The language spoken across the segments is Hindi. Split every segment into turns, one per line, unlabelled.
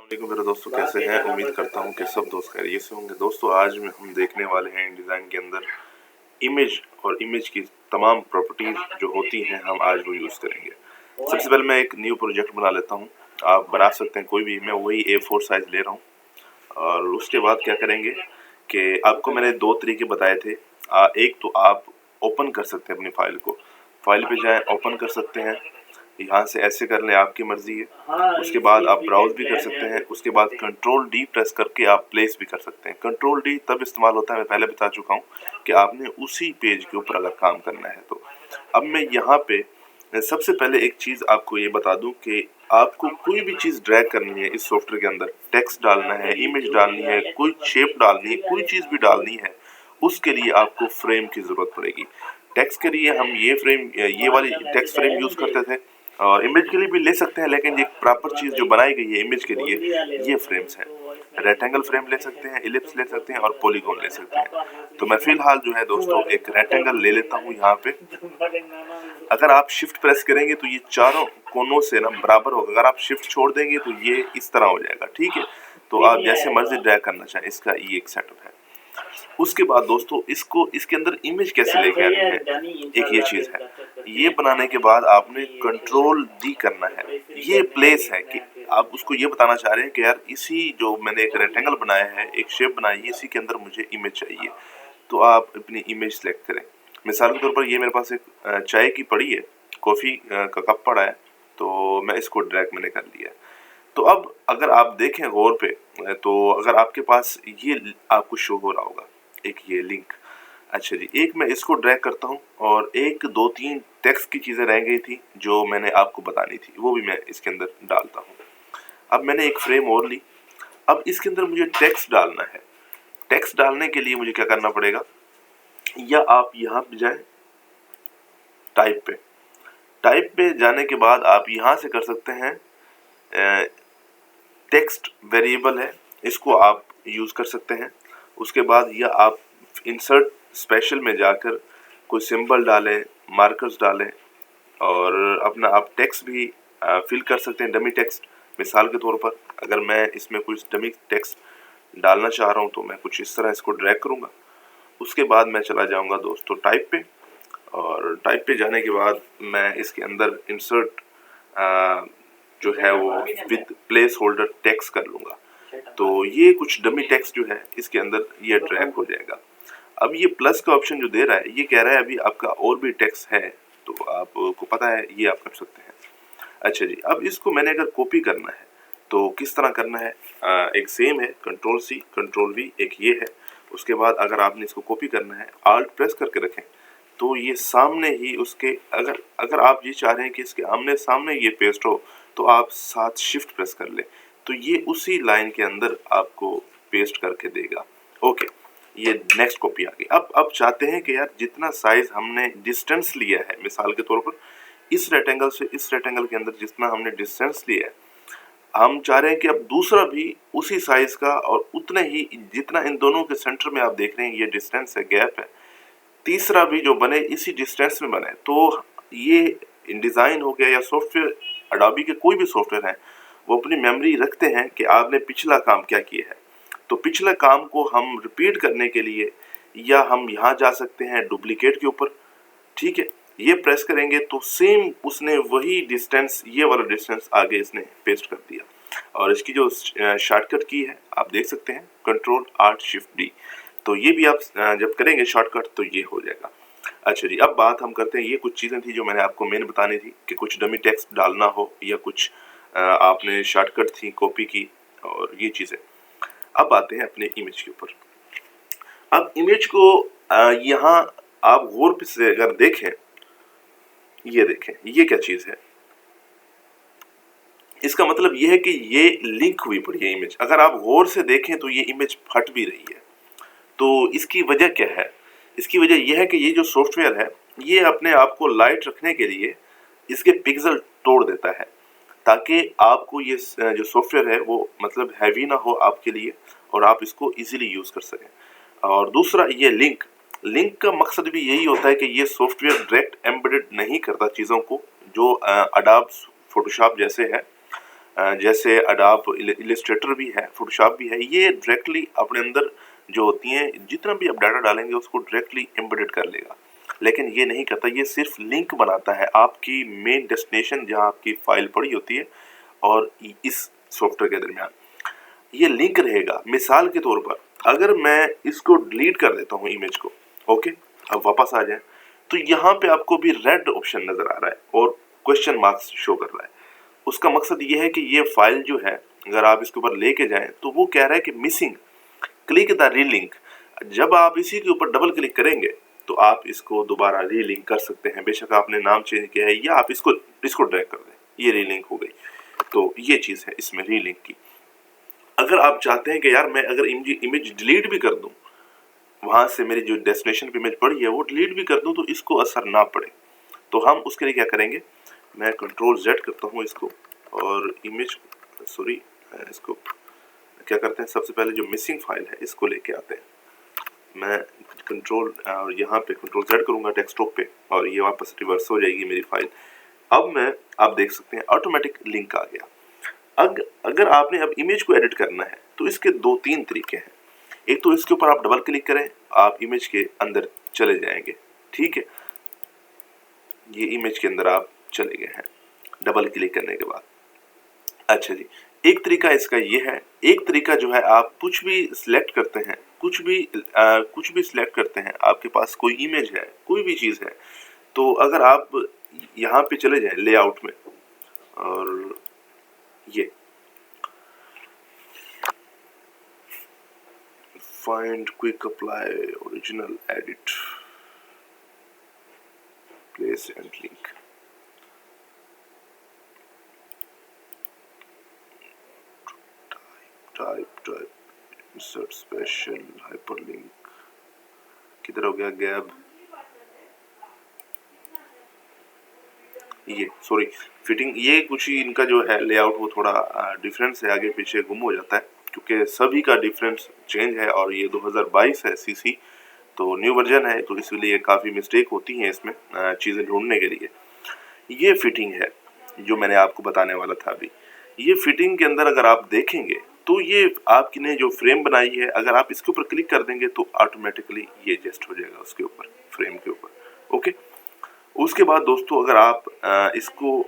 वालेकुम मेरे दोस्तों, कैसे हैं? उम्मीद करता हूं कि सब दोस्त खैरियत से होंगे। दोस्तों आज में हम देखने वाले हैं InDesign के अंदर इमेज और इमेज की तमाम प्रॉपर्टीज जो होती हैं, हम आज वो यूज़ करेंगे। सबसे पहले मैं एक न्यू प्रोजेक्ट बना लेता हूं। आप बना सकते हैं कोई भी, मैं वही A4 साइज ले रहा हूं। और उसके बाद क्या करेंगे कि आपको मैंने दो तरीके बताए थे। एक तो आप ओपन कर सकते हैं अपनी फाइल को, फाइल पे जाएं, ओपन कर सकते हैं, यहाँ से ऐसे कर लें, आपकी मर्जी है। उसके बाद आप ब्राउज भी कर सकते हैं। उसके बाद कंट्रोल डी प्रेस करके आप प्लेस भी कर सकते हैं। कंट्रोल डी तब इस्तेमाल होता है, मैं पहले बता चुका हूँ, कि आपने उसी पेज के ऊपर अगर काम करना है तो। अब मैं यहाँ पे सबसे पहले एक चीज़ आपको ये बता दूं कि आपको कोई भी चीज़ ड्रैग करनी है इस सॉफ्टवेयर के अंदर, टेक्स्ट डालना है, इमेज डालनी है, कोई शेप डालनी है, कोई चीज़ भी डालनी है, उसके लिए आपको फ्रेम की ज़रूरत पड़ेगी। टेक्स्ट के लिए हम ये वाली टेक्स्ट फ्रेम यूज़ करते थे, और इमेज के लिए भी ले सकते हैं, लेकिन एक प्रॉपर चीज़ जो बनाई गई है इमेज के लिए, ये फ्रेम्स हैं। रेक्टेंगल फ्रेम ले सकते हैं, इलिप्स ले सकते हैं और पॉलीगॉन ले सकते हैं। तो मैं फिलहाल जो है दोस्तों एक रेक्टेंगल ले लेता हूँ यहाँ पे। अगर आप शिफ्ट प्रेस करेंगे तो ये चारों कोनों से ना बराबर होगा। अगर आप शिफ्ट छोड़ देंगे तो ये इस तरह हो जाएगा, ठीक है। तो आप जैसे मर्जी ड्रैग करना चाहें, इसका ये एक सेटअप है। उसके बाद दोस्तों इसको इसके अंदर इमेज कैसे लेके आनी है, एक ये चीज़ है। ये बनाने के बाद आपने कंट्रोल डी करना है। ये प्लेस है कि आप उसको ये बताना चाह रहे हैं कि यार इसी जो मैंने एक रेक्टेंगल बनाया है, एक शेप बनाई है, इसी के अंदर मुझे इमेज चाहिए। तो आप अपनी इमेज सेलेक्ट करें। मिसाल के तौर पर ये मेरे पास एक चाय की पड़ी है, कॉफ़ी का कप पड़ा है, तो मैं इसको ड्रैग मैंने कर लिया। तो अब अगर आप देखें गौर पे, तो अगर आपके पास ये आपको शो हो रहा होगा एक ये लिंक। अच्छा जी, एक मैं इसको ड्रैग करता हूँ और एक दो तीन टेक्स्ट की चीज़ें रह गई थी जो मैंने आपको बतानी थी, वो भी मैं इसके अंदर डालता हूँ। अब मैंने एक फ्रेम और ली। अब इसके अंदर मुझे टेक्स्ट डालना है। टेक्स्ट डालने के लिए मुझे क्या करना पड़ेगा, या आप यहाँ पे जाएं, टाइप पे जाने के बाद आप यहाँ से कर सकते हैं, टेक्स्ट वेरिएबल है, इसको आप यूज़ कर सकते हैं। उसके बाद या आप इंसर्ट स्पेशल में जाकर कोई सिंबल डालें, मार्कर्स डालें, और अपना आप टेक्स्ट भी फिल कर सकते हैं, डमी टेक्स्ट। मिसाल के तौर पर अगर मैं इसमें कुछ डमी टेक्स्ट डालना चाह रहा हूँ तो मैं कुछ इस तरह इसको ड्रैग करूँगा। उसके बाद मैं चला जाऊँगा दोस्तों टाइप पे, और टाइप पे जाने के बाद मैं इसके अंदर इंसर्ट जो है वो विद प्लेस होल्डर टेक्स्ट कर लूँगा। तो ये कुछ डमी टेक्स्ट जो है इसके अंदर ये ड्रैग हो जाएगा। अब ये प्लस का ऑप्शन जो दे रहा है, ये कह रहा है अभी आपका और भी टेक्स्ट है, तो आपको पता है ये आप कर सकते हैं। अच्छा जी, अब इसको मैंने अगर कॉपी करना है तो किस तरह करना है, एक सेम है, कंट्रोल सी कंट्रोल वी, एक ये है। उसके बाद अगर आपने इसको कॉपी करना है, आल्ट प्रेस करके रखें, तो ये सामने ही उसके, अगर अगर आप ये चाह रहे हैं कि इसके आमने सामने ये पेस्ट हो, तो आप साथ शिफ्ट प्रेस कर लें, तो ये उसी लाइन के अंदर आपको पेस्ट करके देगा। ओके, ये नेक्स्ट कॉपी आ गई। अब चाहते हैं कि यार जितना साइज हमने डिस्टेंस लिया है, मिसाल के तौर पर इस रेक्टेंगल से इस रेक्टेंगल के अंदर जितना हमने डिस्टेंस लिया है, हम चाह रहे हैं कि अब दूसरा भी उसी साइज का और उतने ही, जितना इन दोनों के सेंटर में आप देख रहे हैं ये डिस्टेंस है, गैप है, तीसरा भी जो बने इसी डिस्टेंस में बने। तो ये InDesign हो गया या सॉफ्टवेयर, अडोबी के कोई भी सॉफ्टवेयर है, वो अपनी मेमोरी रखते हैं कि आपने पिछला काम क्या किया है। तो पिछले काम को हम रिपीट करने के लिए, या हम यहाँ जा सकते हैं डुप्लीकेट के ऊपर, ठीक है, ये प्रेस करेंगे तो सेम उसने वही डिस्टेंस, ये वाला डिस्टेंस आगे इसने पेस्ट कर दिया। और इसकी जो शॉर्टकट की है आप देख सकते हैं, कंट्रोल आर्ट शिफ्ट डी। तो ये भी आप जब करेंगे शॉर्टकट तो ये हो जाएगा। अच्छा जी, अब बात हम करते हैं, ये कुछ चीज़ें थी जो मैंने आपको मेन बतानी थी कि कुछ डमी टेक्स्ट डालना हो या कुछ आपने शॉर्टकट थी कॉपी की, और ये चीज़ें। अब आते हैं अपने इमेज के ऊपर। अब इमेज को यहाँ आप गौर से अगर देखें, ये देखें ये क्या चीज़ है, इसका मतलब ये है कि ये लिंक हुई पड़ी है इमेज। अगर आप गौर से देखें तो ये इमेज फट भी रही है। तो इसकी वजह क्या है, इसकी वजह यह है कि ये जो सॉफ्टवेयर है, ये अपने आप को लाइट रखने के लिए इसके पिक्सल तोड़ देता है, ताकि आपको ये जो सॉफ्टवेयर है वो मतलब हैवी ना हो आपके लिए, और आप इसको इजीली यूज़ कर सकें। और दूसरा ये लिंक का मकसद भी यही होता है कि ये सॉफ्टवेयर डायरेक्ट एम्बेडेड नहीं करता चीज़ों को, जो अडोब फोटोशॉप जैसे है, जैसे अडाप इलिस्ट्रेटर भी है, फोटोशॉप भी है, ये डायरेक्टली अपने अंदर जो होती हैं जितना भी आप डाटा डालेंगे उसको डायरेक्टली एम्बेडेड कर लेगा। लेकिन ये नहीं करता, ये सिर्फ लिंक बनाता है आपकी मेन डेस्टिनेशन जहाँ आपकी फाइल पड़ी होती है और इस सॉफ्टवेयर के दरमियान ये लिंक रहेगा। मिसाल के तौर पर अगर मैं इसको डिलीट कर देता हूँ इमेज को, ओके, अब वापस आ जाए तो यहाँ पे आपको भी रेड ऑप्शन नजर आ रहा है और क्वेश्चन मार्क्स शो कर रहा है। उसका मकसद ये है कि ये फाइल जो है अगर आप इसके ऊपर लेके जाएं तो वो कह रहा है कि मिसिंग, क्लिक द रीलिंक। जब आप इसी के ऊपर डबल क्लिक करेंगे तो आप इसको दोबारा रीलिंक कर सकते हैं। बेशक आपने नाम चेंज किया है या आप इसको ड्रैग कर दें, ये रीलिंक हो गई। तो ये चीज़ है इसमें रीलिंक की। अगर आप चाहते हैं कि यार मैं अगर इमेज डिलीट भी कर दूं, वहां से मेरी जो डेस्टिनेशन पे इमेज पड़ी है वो डिलीट भी कर दूं तो इसको असर ना पड़े, तो हम उसके लिए क्या करेंगे, मैं कंट्रोल Z करता हूँ इसको और इमेज इसको क्या करते हैं, सबसे पहले जो मिसिंग फाइल है इसको लेके आते हैं। मैं कंट्रोल और यहाँ पे कंट्रोल Z करूँगा डेस्कटॉप पे और ये वापस रिवर्स हो जाएगी मेरी फाइल। अब आप देख सकते हैं ऑटोमेटिक लिंक आ गया। अगर आपने अब इमेज को एडिट करना है तो इसके 2-3 तरीके हैं। एक तो इसके ऊपर आप डबल क्लिक करें, आप इमेज के अंदर चले जाएंगे, ठीक है, ये इमेज के अंदर आप चले गए हैं डबल क्लिक करने के बाद। अच्छा जी, एक तरीका इसका ये है। एक तरीका जो है आप कुछ भी सिलेक्ट करते हैं, कुछ भी सिलेक्ट करते हैं, आपके पास कोई इमेज है, कोई भी चीज़ है, तो अगर आप यहाँ पे चले जाएं लेआउट में और ये find quick apply original edit place and link, type insert special hyperlink, किधर हो गया गैप, ये सॉरी फिटिंग, ये कुछ ही इनका जो है लेआउट वो थोड़ा डिफरेंस है, आगे पीछे गुम हो जाता है क्योंकि सभी का डिफरेंस चेंज है और ये 2022 है सीसी, तो न्यू वर्जन है, तो इसलिए काफ़ी मिस्टेक होती हैं इसमें चीज़ें ढूंढने के लिए। ये फिटिंग है जो मैंने आपको बताने वाला था अभी। ये फिटिंग के अंदर अगर आप देखेंगे तो ये आपकी ने जो फ्रेम बनाई है, अगर आप इसके ऊपर क्लिक कर देंगे तो ऑटोमेटिकली ये एडजस्ट हो जाएगा उसके ऊपर, फ्रेम के ऊपर, ओके। उसके बाद दोस्तों अगर आप इसको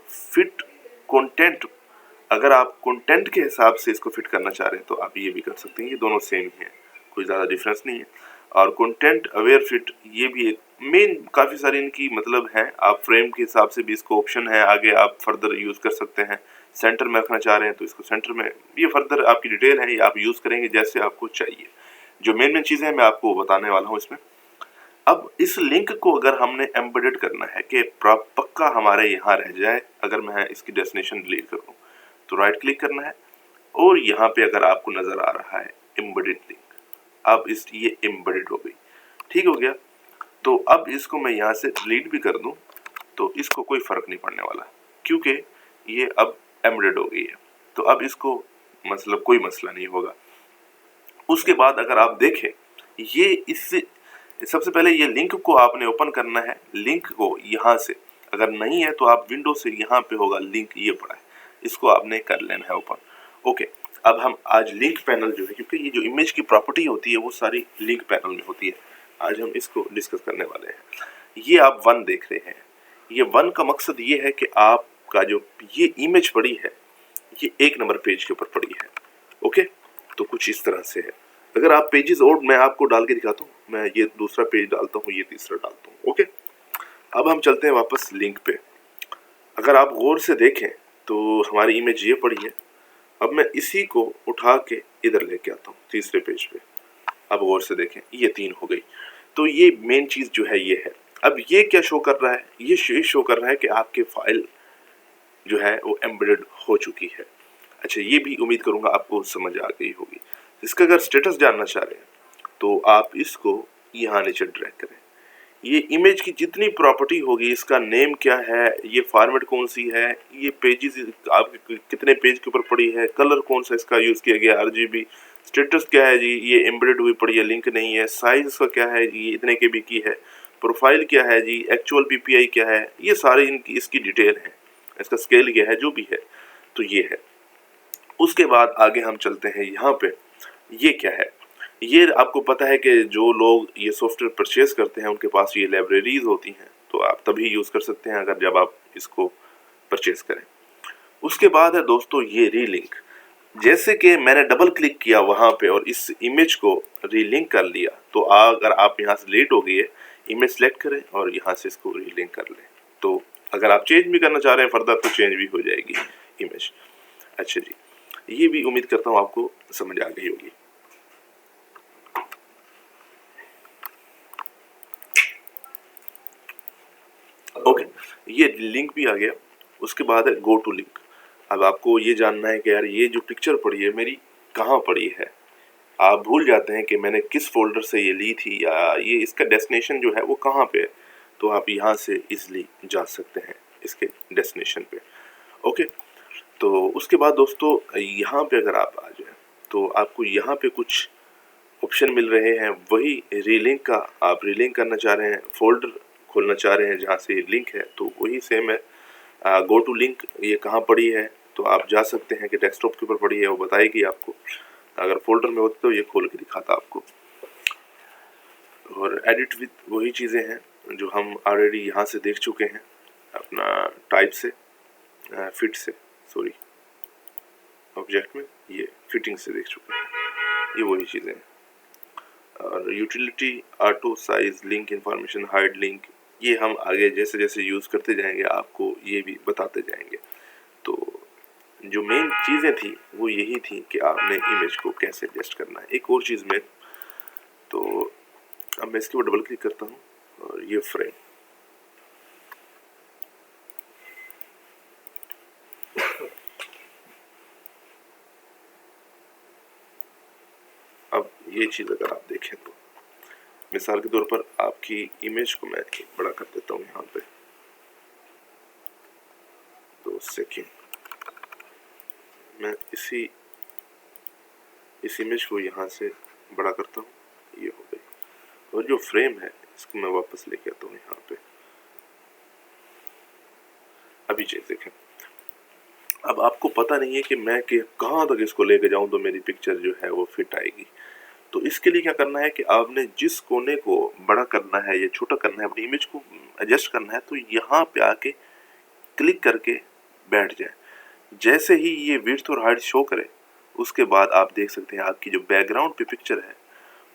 फिट कंटेंट, अगर आप कंटेंट के हिसाब से इसको फिट करना चाह रहे हैं तो आप ये भी कर सकते हैं, ये दोनों सेम ही है, कोई ज़्यादा डिफरेंस नहीं है। और कंटेंट अवेयर फिट ये भी एक मेन, काफ़ी सारी इनकी मतलब है, आप फ्रेम के हिसाब से भी इसको ऑप्शन है, आगे आप फर्दर यूज़ कर सकते हैं। सेंटर में रखना चाह रहे हैं तो इसको सेंटर में, ये फर्दर आपकी डिटेल है, ये आप यूज़ करेंगे जैसे आपको चाहिए। जो मेन चीज़ें मैं आपको बताने वाला हूँ इसमें। अब इस लिंक को अगर हमने एम्बेडेड करना है कि पक्का हमारे यहाँ रह जाए, अगर मैं इसकी डेस्टिनेशन डिलीट कर दूँ तो राइट क्लिक करना है और यहाँ पे अगर आपको नज़र आ रहा है एम्बेडेड लिंक, अब ये एम्बेडेड हो गई, ठीक हो गया। तो अब इसको मैं यहाँ से डिलीट भी कर दूँ तो इसको कोई फ़र्क नहीं पड़ने वाला क्योंकि ये अब एम्बेडेड हो गई है, तो अब इसको मतलब कोई मसला नहीं होगा। उसके बाद अगर आप देखें, ये इससे सबसे पहले ये लिंक को आपने ओपन करना है। लिंक को यहाँ से अगर नहीं है तो आप विंडो से यहाँ पे होगा लिंक, ये पड़ा है, इसको आपने कर लेना है ओपन, ओके। अब हम आज लिंक पैनल जो है, क्योंकि ये जो इमेज की प्रॉपर्टी होती है वो सारी लिंक पैनल में होती है, आज हम इसको डिस्कस करने वाले हैं। ये आप 1 देख रहे हैं, ये 1 का मकसद ये है कि आपका जो ये इमेज पड़ी है ये 1 नंबर पेज के ऊपर पड़ी है, ओके। तो कुछ इस तरह से है। अगर आप पेजेस और मैं आपको डाल के दिखाता हूँ, मैं ये दूसरा पेज डालता हूँ, ये तीसरा डालता हूँ, ओके। अब हम चलते हैं वापस लिंक पे। अगर आप गौर से देखें तो हमारी इमेज ये पड़ी है। अब मैं इसी को उठा के इधर लेके आता हूँ तीसरे पेज पे। अब गौर से देखें, ये 3 हो गई। तो ये मेन चीज़ जो है ये है। अब ये क्या शो कर रहा है, ये शो कर रहा है कि आपके फाइल जो है वो एम्बेडेड हो चुकी है। अच्छा, ये भी उम्मीद करूँगा आपको समझ आ गई होगी। इसका अगर स्टेटस जानना चाह रहे हैं तो आप इसको यहाँ नीचे ड्रैग करें। ये इमेज की जितनी प्रॉपर्टी होगी, इसका नेम क्या है, ये फॉर्मेट कौन सी है, ये पेजेस आपके कितने पेज के ऊपर पड़ी है, कलर कौन सा इसका यूज़ किया गया, RGB, स्टेटस क्या है जी, ये एम्बेडेड हुई पड़ी है, लिंक नहीं है, साइज इसका क्या है जी, इतने KB की है, प्रोफाइल क्या है जी, एक्चुअल PPI क्या है, ये सारे इसकी डिटेल है, इसका स्केल क्या है, जो भी है। तो ये है। उसके बाद आगे हम चलते हैं यहाँ पे, ये क्या है? ये आपको पता है कि जो लोग ये सॉफ्टवेयर परचेज करते हैं उनके पास ये लाइब्रेरीज होती हैं, तो आप तभी यूज़ कर सकते हैं अगर जब आप इसको परचेज करें। उसके बाद है दोस्तों ये रीलिंक। जैसे कि मैंने डबल क्लिक किया वहाँ पे और इस इमेज को रीलिंक कर लिया, तो अगर आप यहाँ से लेट हो गई है, इमेज सेलेक्ट करें और यहाँ से इसको रीलिंक कर लें। तो अगर आप चेंज भी करना चाह रहे हैं फर्दर तो चेंज भी हो जाएगी इमेज। अच्छा जी, ये भी उम्मीद करता हूँ आपको समझ आ गई होगी। ओके, ये लिंक भी आ गया। उसके बाद है गो टू लिंक। अब आपको ये जानना है कि यार ये जो पिक्चर पड़ी है मेरी कहाँ पड़ी है। आप भूल जाते हैं कि मैंने किस फोल्डर से ये ली थी या ये इसका डेस्टिनेशन जो है वो कहाँ पे है, तो आप यहाँ से इजीली जा सकते हैं इसके डेस्टिनेशन पे। ओके, तो उसके बाद दोस्तों यहाँ पे अगर आप आ जाए तो आपको यहाँ पे कुछ ऑप्शन मिल रहे हैं, वही रीलिंक का। आप रीलिंक करना चाह रहे हैं, फोल्डर खोलना चाह रहे हैं जहाँ से लिंक है, तो वही सेम है। गो टू लिंक ये कहाँ पड़ी है, तो आप जा सकते हैं कि डेस्कटॉप के ऊपर पड़ी है, वो बताएगी आपको। अगर फोल्डर में होती तो ये खोल के दिखाता आपको। और एडिट विद वही चीज़ें हैं जो हम ऑलरेडी यहाँ से देख चुके हैं, अपना टाइप से फिट से, सॉरी ऑब्जेक्ट में ये फिटिंग से देख चुके हैं, ये वही चीज़ें हैं। और utility, auto size, link information, hide link, ये हम आगे जैसे जैसे यूज़ करते जाएंगे आपको ये भी बताते जाएंगे। तो जो मेन चीज़ें थी वो यही थी कि आपने इमेज को कैसे एडजस्ट करना है। एक और चीज़ में, तो अब मैं इसके ऊपर डबल क्लिक करता हूँ और ये फ्रेम, अब ये चीज़ अगर आप देखें तो मिसाल के तौर पर आपकी इमेज को मैं बड़ा कर देता हूँ यहाँ पे, 2 सेकेंड, मैं इस इमेज को यहाँ से बड़ा करता हूँ, ये हो गई। और जो फ्रेम है इसको मैं वापस लेके आता हूँ यहाँ पे। अभी चीज़ देखें, अब आपको पता नहीं है कि मैं कहाँ तक इसको लेके जाऊँ तो मेरी पिक्चर जो है वो फिट आएगी। तो इसके लिए क्या करना है कि आपने जिस कोने को बड़ा करना है या छोटा करना है, अपनी इमेज को एडजस्ट करना है, तो यहाँ पे आके क्लिक करके बैठ जाए। जैसे ही ये विड्थ और हाइट शो करे उसके बाद आप देख सकते हैं आपकी जो बैकग्राउंड पे पिक्चर है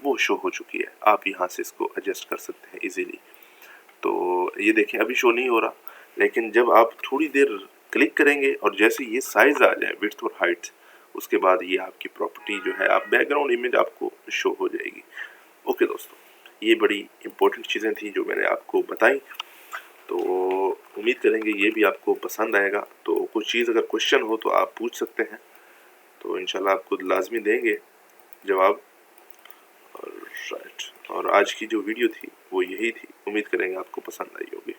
वो शो हो चुकी है। आप यहाँ से इसको एडजस्ट कर सकते हैं इजीली। तो ये देखें अभी शो नहीं हो रहा, लेकिन जब आप थोड़ी देर क्लिक करेंगे और जैसे ये साइज आ जाए विड्थ और हाइट, उसके बाद ये आपकी प्रॉपर्टी जो है, आप बैकग्राउंड इमेज आपको शो हो जाएगी। ओके दोस्तों, ये बड़ी इंपॉर्टेंट चीज़ें थी जो मैंने आपको बताई। तो उम्मीद करेंगे ये भी आपको पसंद आएगा। तो कुछ चीज़ अगर क्वेश्चन हो तो आप पूछ सकते हैं, तो इंशाल्लाह आपको लाजमी देंगे जवाब। और राइट, और आज की जो वीडियो थी वो यही थी। उम्मीद करेंगे आपको पसंद आई होगी।